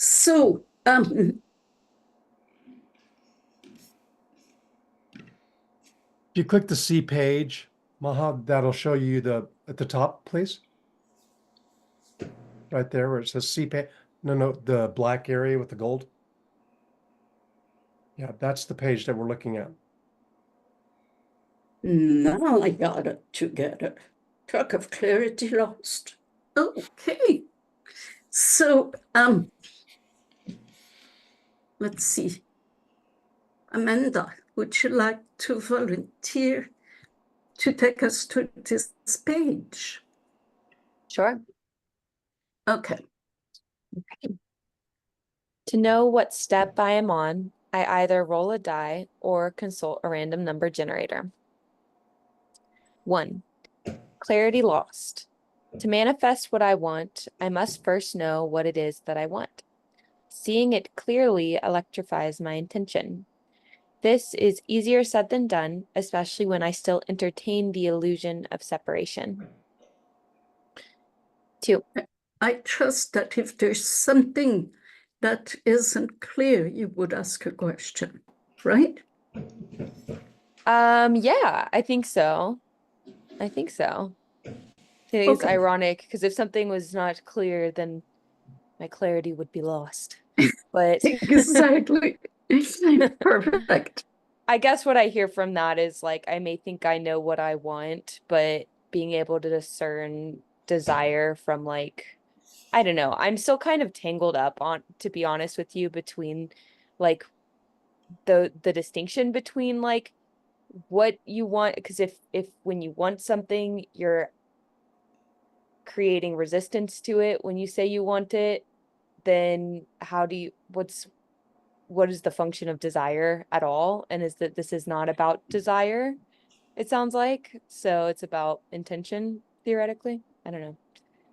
So, If you click the C page, Maha, that'll show you at the top, please. Right there where it says C page. No, the black area with the gold. Yeah, that's the page that we're looking at. now I got it together. Track of clarity lost. Okay. So, let's see. Amanda, would you like to volunteer to take us to this page? Sure. Okay. To know what step I am on, I either roll a die or consult a random number generator. 1. Clarity lost. To manifest what I want, I must first know what it is that I want. Seeing it clearly electrifies my intention. This is easier said than done, especially when I still entertain the illusion of separation. 2. I trust that if there's something that isn't clear, you would ask a question, right? Yeah, I think so. I think it's ironic because if something was not clear, then my clarity would be lost. But exactly. Perfect. I guess what I hear from that is like I may think I know what I want, but being able to discern desire from like I don't know. I'm still kind of tangled up on, to be honest with you, between like the distinction between like what you want, because if when you want something, you're creating resistance to it when you say you want it, then how do you what is the function of desire at all? And is that this is not about desire, it sounds like. So it's about intention, theoretically. I don't know.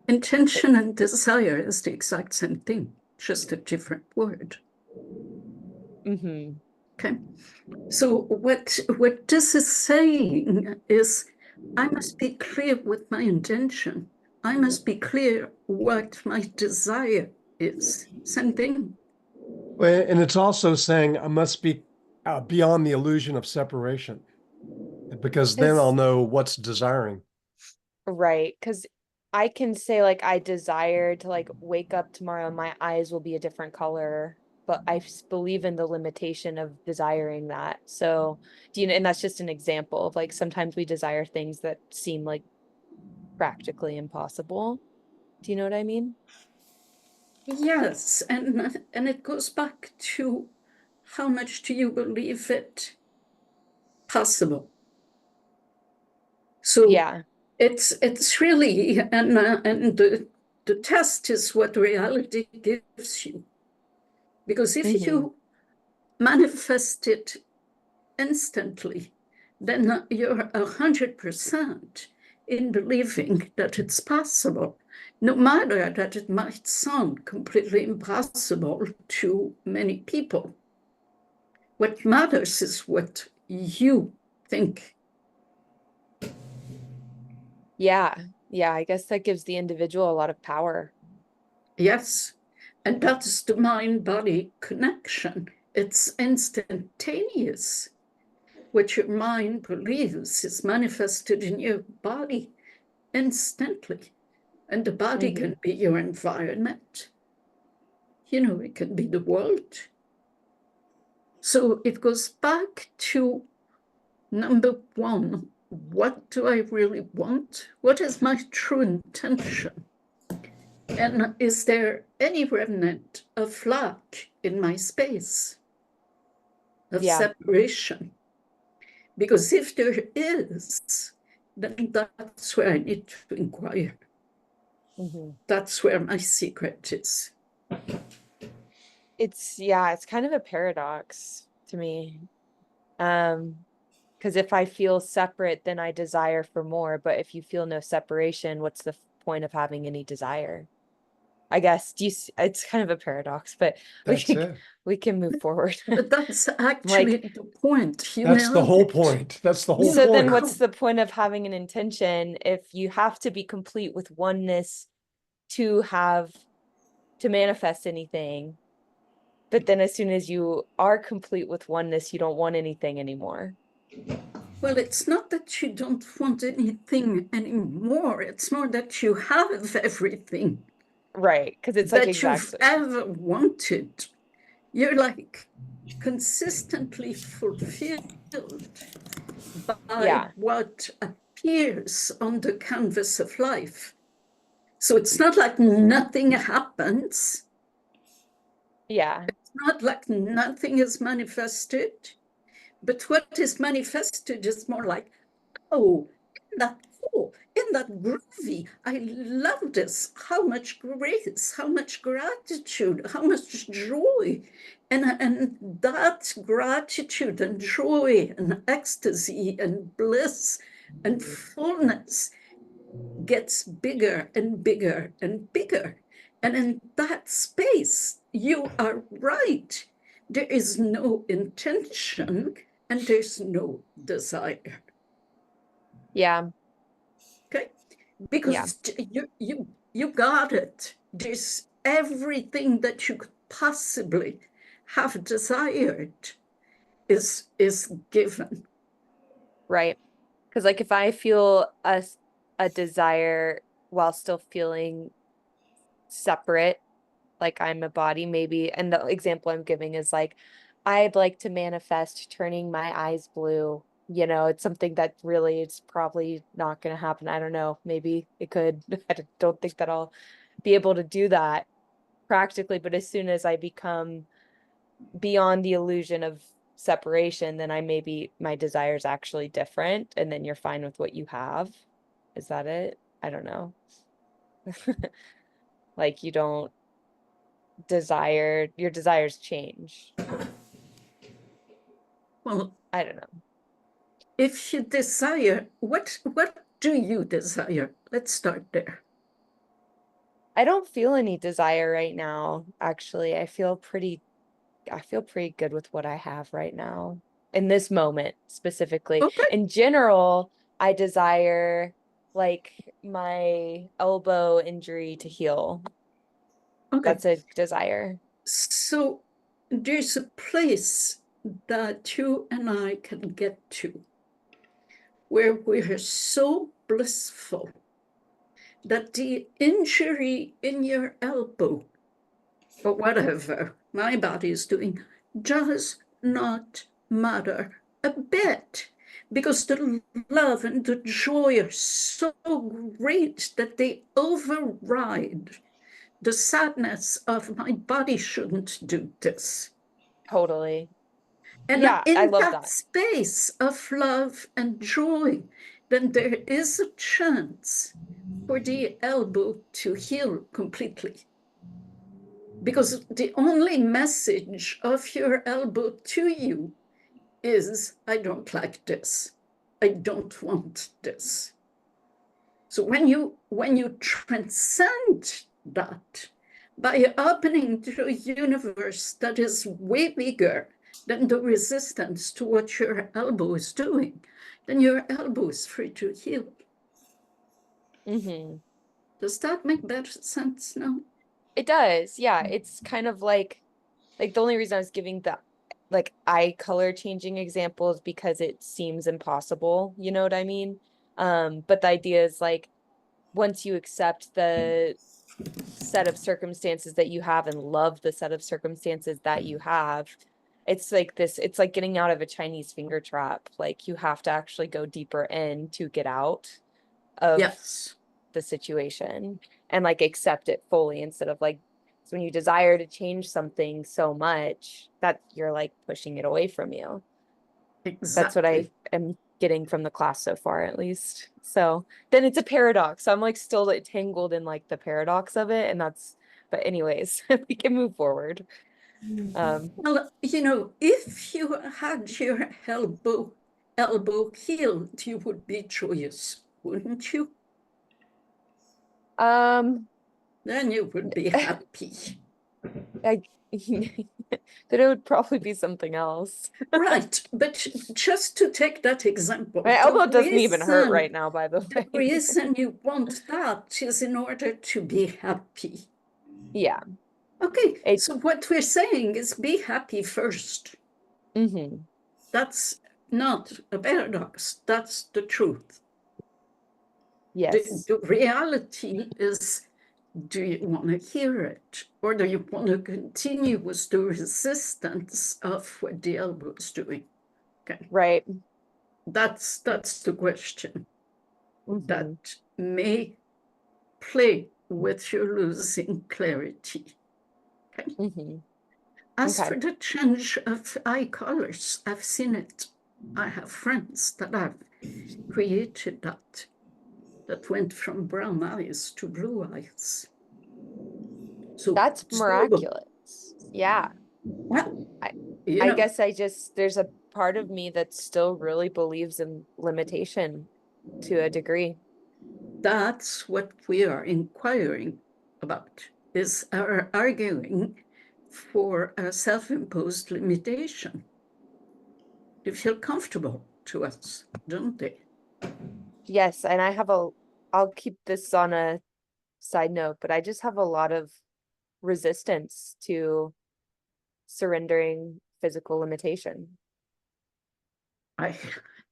Intention and desire is the exact same thing, just a different word. Mm-hmm. Okay. So what this is saying is I must be clear with my intention. I must be clear what my desire is. Same thing. And it's also saying I must be beyond the illusion of separation, because then I'll know what's desiring. Right, because I can say like I desire to like wake up tomorrow and my eyes will be a different color, but I believe in the limitation of desiring that. So, do you know, and that's just an example of like sometimes we desire things that seem like practically impossible. Do you know what I mean? Yes, and it goes back to how much do you believe it possible? So Yeah. it's really and the test is what reality gives you. Because if you manifest it instantly, then you're 100% in believing that it's possible, no matter that it might sound completely impossible to many people. What matters is what you think. Yeah. Yeah. I guess that gives the individual a lot of power. Yes, and that's the mind-body connection. It's instantaneous. What your mind believes is manifested in your body instantly. And the body can be your environment. You know, it can be the world. So it goes back to number one. What do I really want? What is my true intention? And is there any remnant of lack in my space of separation? Because if there is, then that's where I need to inquire. That's where my secret is. It's kind of a paradox to me. Because if I feel separate, then I desire for more. But if you feel no separation, what's the point of having any desire? I guess it's kind of a paradox, but we can move forward. But that's actually the point. That's the whole point. That's the whole point. So then what's the point of having an intention if you have to be complete with oneness to have to manifest anything. But then as soon as you are complete with oneness, you don't want anything anymore. Well, it's not that you don't want anything anymore. It's more that you have everything. Right. Because it's like that you've exactly. ever wanted. You're like consistently fulfilled by what appears on the canvas of life. So it's not like nothing happens. Yeah. It's not like nothing is manifested. But what is manifested is more like, oh, that cool, isn't that groovy? I love this. How much grace, how much gratitude, how much joy. And that gratitude and joy and ecstasy and bliss and fullness gets bigger and bigger and bigger. And in that space, you are right. There is no intention and there's no desire. Yeah. Okay, because you got it. There's everything that you could possibly have desired is given. Right. Because like if I feel a desire while still feeling separate, like I'm a body, maybe, and the example I'm giving is like, I'd like to manifest turning my eyes blue. You know, it's something that really it's probably not going to happen. I don't know. Maybe it could. I don't think that I'll be able to do that practically. But as soon as I become beyond the illusion of separation, then I maybe my desire is actually different. And then you're fine with what you have. Is that it? I don't know. Like you don't desire, your desires change. Well, I don't know. if you desire, what do you desire? Let's start there. I don't feel any desire right now, actually. I feel pretty good with what I have right now in this moment specifically. Okay. In general, I desire like my elbow injury to heal. Okay. That's a desire. So there's a place that you and I can get to where we're so blissful that the injury in your elbow or whatever my body is doing does not matter a bit because the love and the joy are so great that they override the sadness of my body shouldn't do this. Totally. And Yeah, I in love that that. space of love and joy, then there is a chance for the elbow to heal completely. Because the only message of your elbow to you is, I don't like this. I don't want this. So when you transcend that by opening to a universe that is way bigger than the resistance to what your elbow is doing, then your elbow is free to heal. Mm-hmm. Does that make better sense now? It does. Yeah, it's kind of like the only reason I was giving the like eye color changing example is because it seems impossible, you know what I mean? But the idea is like once you accept the set of circumstances that you have and love the set of circumstances that you have, it's like this, it's like getting out of a Chinese finger trap. Like you have to actually go deeper in to get out of Yes. the situation and like accept it fully instead of like, so when you desire to change something so much that you're like pushing it away from you. That's what I Exactly. am getting from the class so far, at least. So then it's a paradox. I'm like still like, tangled in like the paradox of it. And that's, but anyways, we can move forward. Well, if you had your elbow healed, you would be joyous, wouldn't you? Um, Then you would be happy. I that it would probably be something else. Right, but just to take that example, My elbow doesn't even hurt right now, by the the way. reason you want that is in order to be happy. Yeah. Okay, so what we're saying is be happy first. Mm-hmm. That's not a paradox. That's the truth. Yes. The reality is, do you want to hear it? Or do you want to continue with the resistance of what the elbow is doing? Okay. Right. That's the question Mm-hmm. that may play with your losing clarity. Okay. Mm-hmm. As Okay. for the change of eye colors, I've seen it. I have friends that have created that went from brown eyes to blue eyes. So That's it's doable. miraculous. Yeah. Well, I you I know, guess there's a part of me that still really believes in limitation to a degree. that's what we are inquiring about, is our arguing for a self-imposed limitation. They feel comfortable to us, don't they? Yes, and I'll keep this on a side note, but I just have a lot of resistance to surrendering physical limitation. I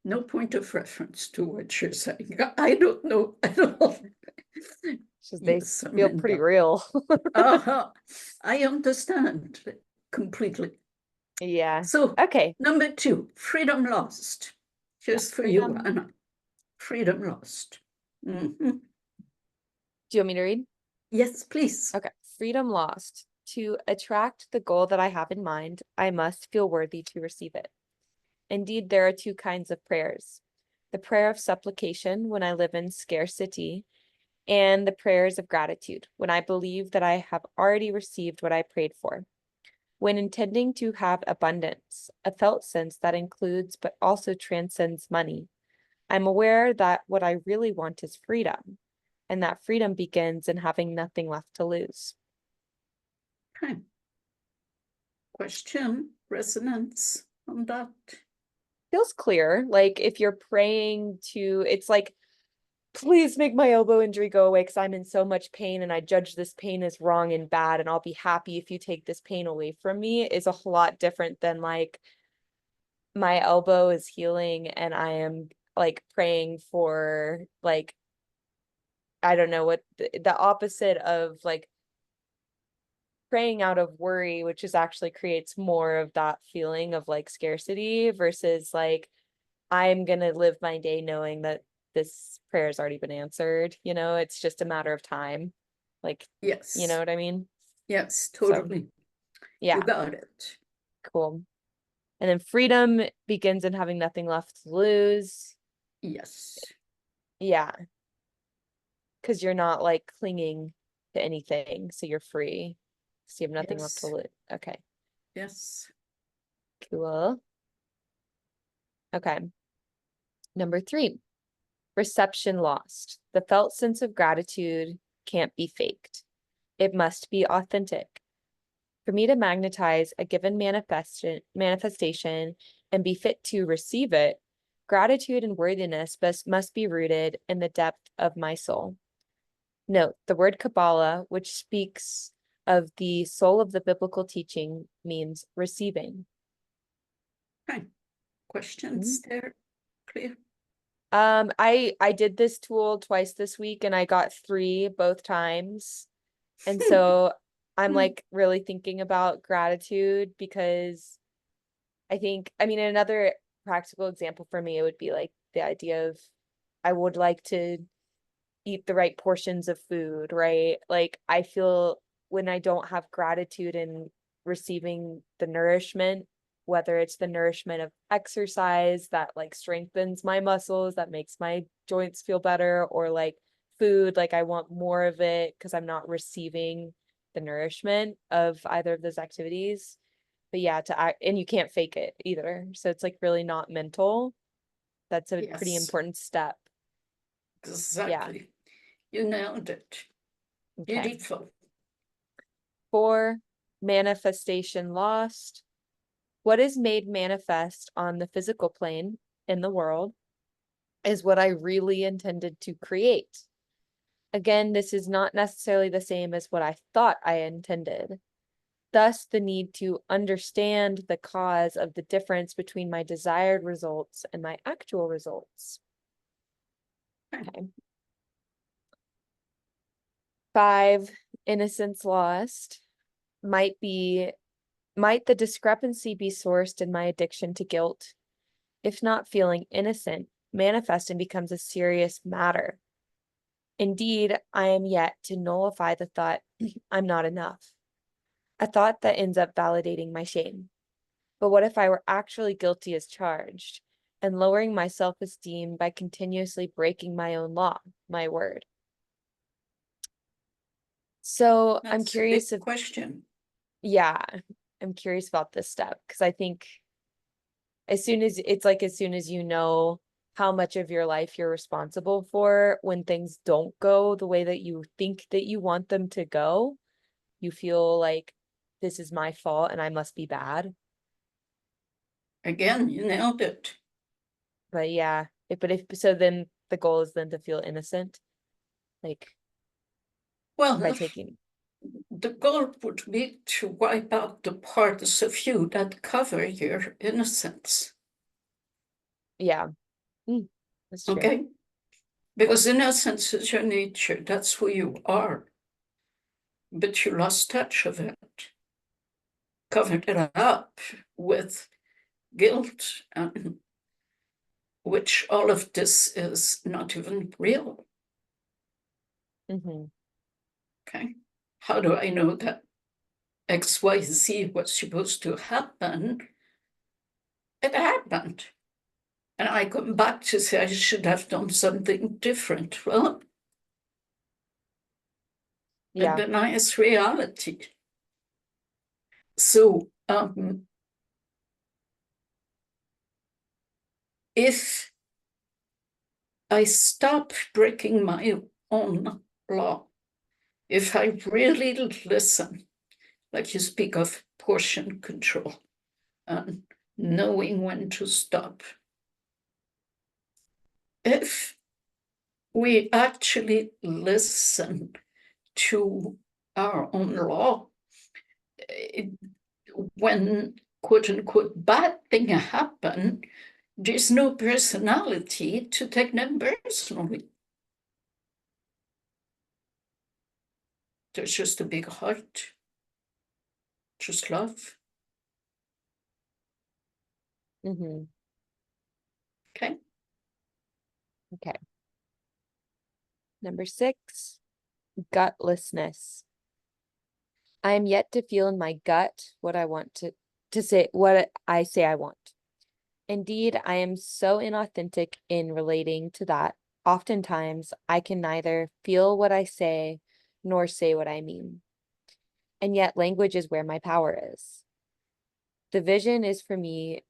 no point of reference to what you're saying. I don't know at all. Just they Yes, feel pretty Amanda. real. I understand completely. Yeah. So, Okay. number 2, freedom lost. Yeah. Just for you, Freedom. Anna. Freedom lost. Mhm. Do you want me to read? Yes, please. Okay. Freedom lost. To attract the goal that I have in mind, I must feel worthy to receive it. Indeed, there are two kinds of prayers. The prayer of supplication when I live in scarcity, and the prayers of gratitude when I believe that I have already received what I prayed for. When intending to have abundance, a felt sense that includes but also transcends money, I'm aware that what I really want is freedom, and that freedom begins in having nothing left to lose. Okay. Question, resonance on that? Feels clear. Like if you're praying to, it's like, please make my elbow injury go away because I'm in so much pain and I judge this pain as wrong and bad, and I'll be happy if you take this pain away from me, is a whole lot different than like my elbow is healing and I am like praying for like, I don't know what the opposite of like praying out of worry, which is actually creates more of that feeling of like scarcity versus like I'm gonna live my day knowing that this prayer has already been answered. It's just a matter of time. Like, you know Yes. what I mean? Yes, So totally. You yeah, got it. cool. And then freedom begins in having nothing left to lose. Yes. Yeah, because you're not like clinging to anything, so you're free. So you have nothing left to Yes. lose. Okay, Yes. cool. Okay. Number 3, reception lost. The felt sense of gratitude can't be faked. It must be authentic. For me to magnetize a given manifestation and be fit to receive it, gratitude and worthiness must be rooted in the depth of my soul. Note, the word Kabbalah, which speaks of the soul of the biblical teaching, means receiving. Okay. Questions there? Clear? I did this tool twice this week and I got 3 both times. And so I'm like really thinking about gratitude because I mean, another practical example for me, it would be like the idea of I would like to eat the right portions of food, right? Like I feel when I don't have gratitude in receiving the nourishment, whether it's the nourishment of exercise that like strengthens my muscles, that makes my joints feel better, or like food, like I want more of it because I'm not receiving the nourishment of either of those activities. But yeah, to act, and you can't fake it either. So it's like really not mental. That's a pretty Yes, important step. Yeah. exactly. You nailed it. Okay. Beautiful. 4, manifestation lost. What is made manifest on the physical plane in the world is what I really intended to create. Again, this is not necessarily the same as what I thought I intended. thus the need to understand the cause of the difference between my desired results and my actual results. Okay. 5, innocence lost. Might the discrepancy be sourced in my addiction to guilt? If not feeling innocent, manifests and becomes a serious matter. Indeed, I am yet to nullify the thought, I'm not enough. A thought that ends up validating my shame. But what if I were actually guilty as charged, and lowering my self-esteem by continuously breaking my own law, my word? So I'm That's a curious big if, question. yeah, I'm curious about this step, because I think as soon as you know how much of your life you're responsible for, when things don't go the way that you think that you want them to go, you feel like this is my fault and I must be bad. Again, you nailed it. But yeah, so then the goal is then to feel innocent, like Well, by taking, the goal would be to wipe out the parts of you that cover your innocence. yeah, that's true. Okay? Because innocence is your nature, that's who you are. But you lost touch of it, covered it up with guilt, and which all of this is not even real. Mm-hmm. Okay? How do I know that XYZ was supposed to happen? It happened. And I come back to say I should have done something different. Well, Yeah. it denies reality. So if I stop breaking my own law, if I really listen, like you speak of portion control and knowing when to stop, if we actually listen to our own law, when quote unquote bad thing happen, there's no personality to take them personally. There's just a big heart, just love. Mm-hmm. Okay. Okay. Number 6, gutlessness. I am yet to feel in my gut what I want to say, what I say I want. Indeed, I am so inauthentic in relating to that. Oftentimes, I can neither feel what I say nor say what I mean. And yet, language is where my power is. The vision for me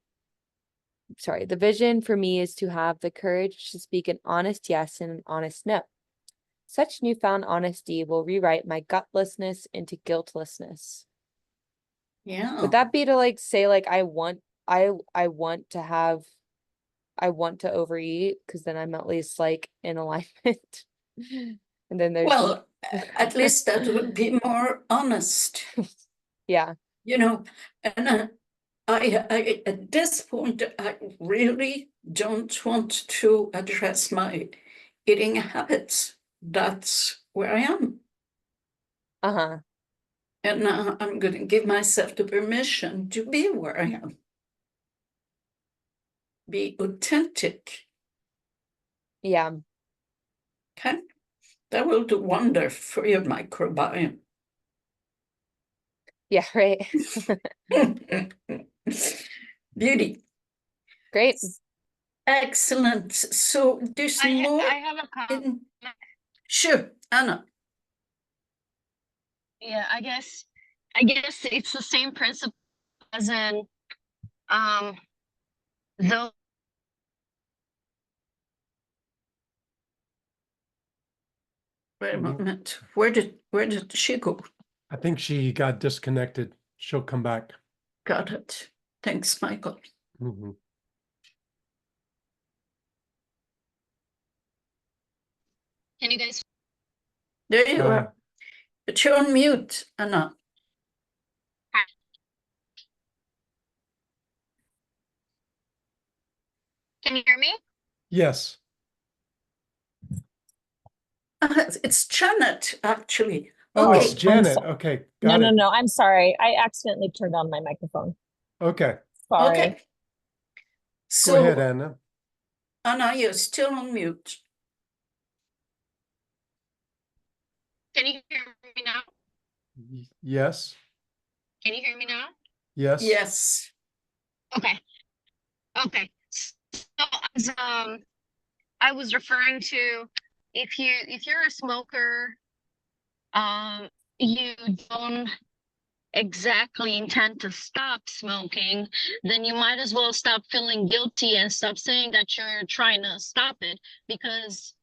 is to have the courage to speak an honest yes and an honest no. Such newfound honesty will rewrite my gutlessness into guiltlessness. Yeah. Would that be to like say like I want to overeat, because then I'm at least like in alignment. And then there's Well, at least that would be more honest. yeah. You know, and I at this point, I really don't want to address my eating habits. That's where I am. Uh-huh. And now I'm going to give myself the permission to be where I am. Be authentic. Yeah. Okay? That will do wonder for your microbiome. Yeah, right. Beauty. Great. Excellent. So there's more I have a comment. Sure, Anna. Yeah, I guess it's the same principle as in though Wait a moment. Where did she go? I think she got disconnected. She'll come back. Got it. Thanks, Michael. Mhm. can you guys There you are. But you're on mute, Anna. Can you hear me? Yes. It's Janet, actually. Oh, Okay. it's Janet. sorry. Okay, No, got no, it. no. I'm sorry. I accidentally turned on my microphone. Okay, Sorry. Okay. go ahead, So, Anna. Anna, you're still on mute. Can you hear me now? Yes, Can you hear me now? yes. Yes. Okay. Okay. So as I was referring to, if you're a smoker, you don't exactly intend to stop smoking, then you might as well stop feeling guilty and stop saying that you're trying to stop it, because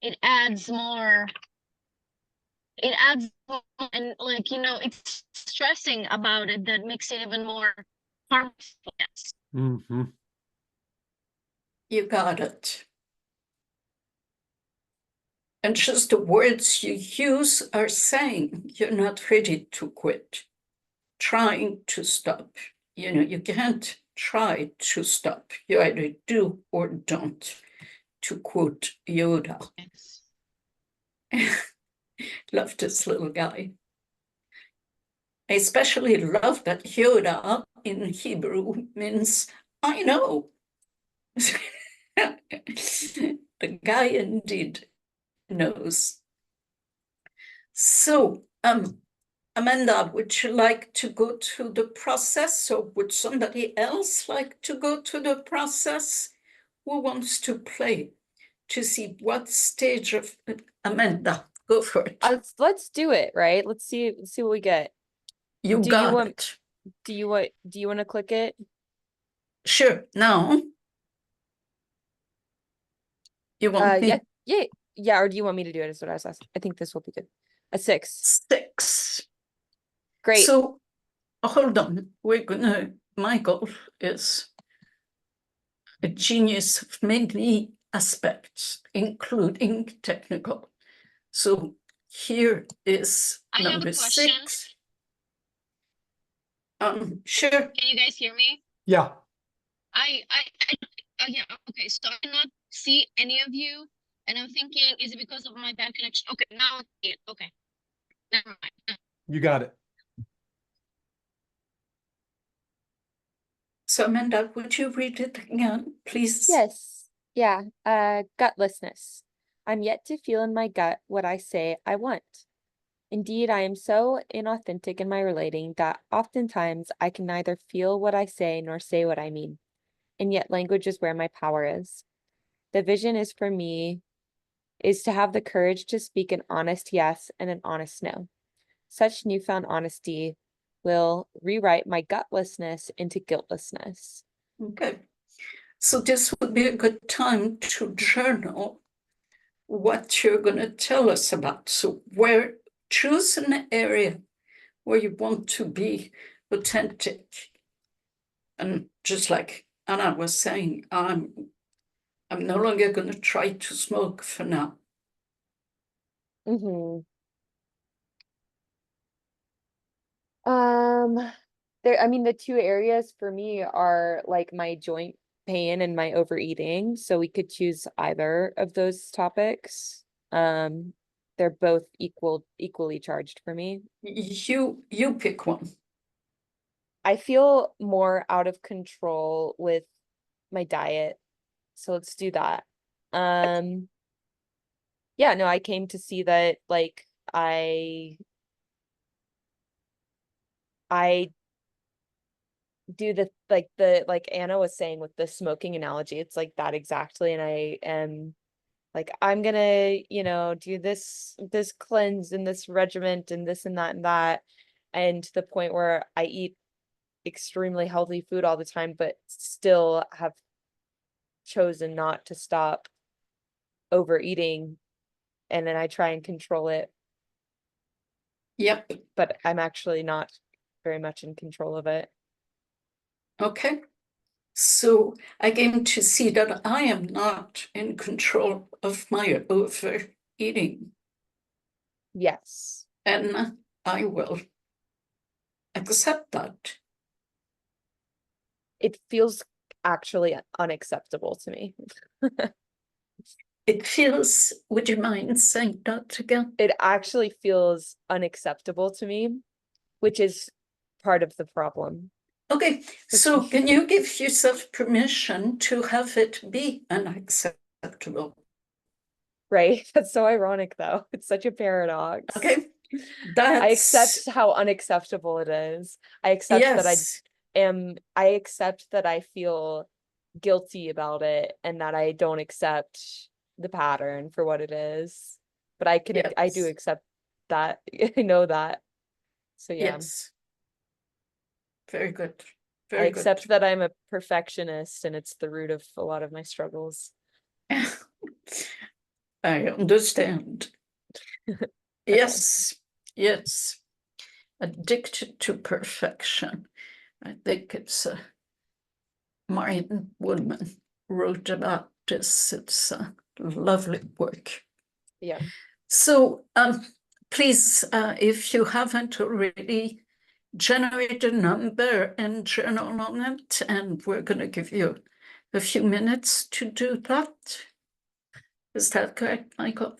it adds more. It adds more, and like, it's stressing about it that makes it even more harmful. Yes. Mm-hmm. You got it. And just the words you use are saying you're not ready to quit, trying to stop. You can't try to stop. You either do or don't, to quote Yoda. Yes. Love this little guy. I especially love that Yoda in Hebrew means I know. The guy indeed knows. So, Amanda, would you like to go through the process, or would somebody else like to go through the process? Who wants to play to see what stage of Amanda? Go for it. Let's do it, right? Let's see what we get. You do got you want it. do you want to click it? Sure. Now, you want me yeah, or do you want me to do it? Is what I was asking. I think this will be good. A 6. 6. Great. So, hold on. Michael is a genius of many aspects, including technical. So here is I have a number question. 6. Sure. Can you guys hear me? Yeah. Yeah, okay, so I cannot see any of you, and I'm thinking, is it because of my bad connection? Okay, now I see it. Okay, never mind. You got it. So Amanda, would you read it again, please? Yes. Yeah. Gutlessness. I'm yet to feel in my gut what I say I want. Indeed, I am so inauthentic in my relating that oftentimes I can neither feel what I say nor say what I mean. And yet language is where my power is. The vision is for me is to have the courage to speak an honest yes and an honest no. Such newfound honesty will rewrite my gutlessness into guiltlessness. Okay. So this would be a good time to journal what you're going to tell us about. So choose an area where you want to be authentic. And just like Anna was saying, I'm no longer going to try to smoke for now. Mm-hmm. The 2 areas for me are like my joint pain and my overeating. So we could choose either of those topics. They're both equally charged for me. You pick one. I feel more out of control with my diet. So let's do that. Yeah, no, I came to see that like I do the like Anna was saying with the smoking analogy, it's like that exactly. And I am like, I'm gonna, do this cleanse and this regiment and this and that and that. And to the point where I eat extremely healthy food all the time, but still have chosen not to stop overeating. And then I try and control it. Yep. But I'm actually not very much in control of it. Okay. So I came to see that I am not in control of my overeating. Yes. And I will accept that. It feels actually unacceptable to me. It feels, would you mind saying that again? It actually feels unacceptable to me, which is part of the problem. Okay, so can you give yourself permission to have it be unacceptable? Right? That's so ironic, though. It's such a paradox. Okay, I that's accept how unacceptable it is. I accept that yes, I accept that I feel guilty about it and that I don't accept the pattern for what it is. But I do yes, accept that. I know that. So yeah. yes. Very good. I Very accept good. that I'm a perfectionist and it's the root of a lot of my struggles. I understand. Yes, yes. Addicted to perfection. I think it's a Martin Woodman wrote about this. It's a lovely work. Yeah. So please, if you haven't already, generate a number and journal on it, and we're going to give you a few minutes to do that. Is that correct, Michael?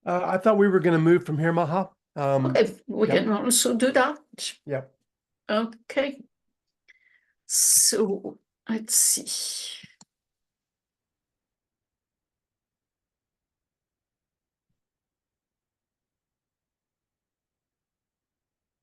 I thought we were going to move from here, Maha. Okay, we yep. can also do that. Yep. Okay. So let's see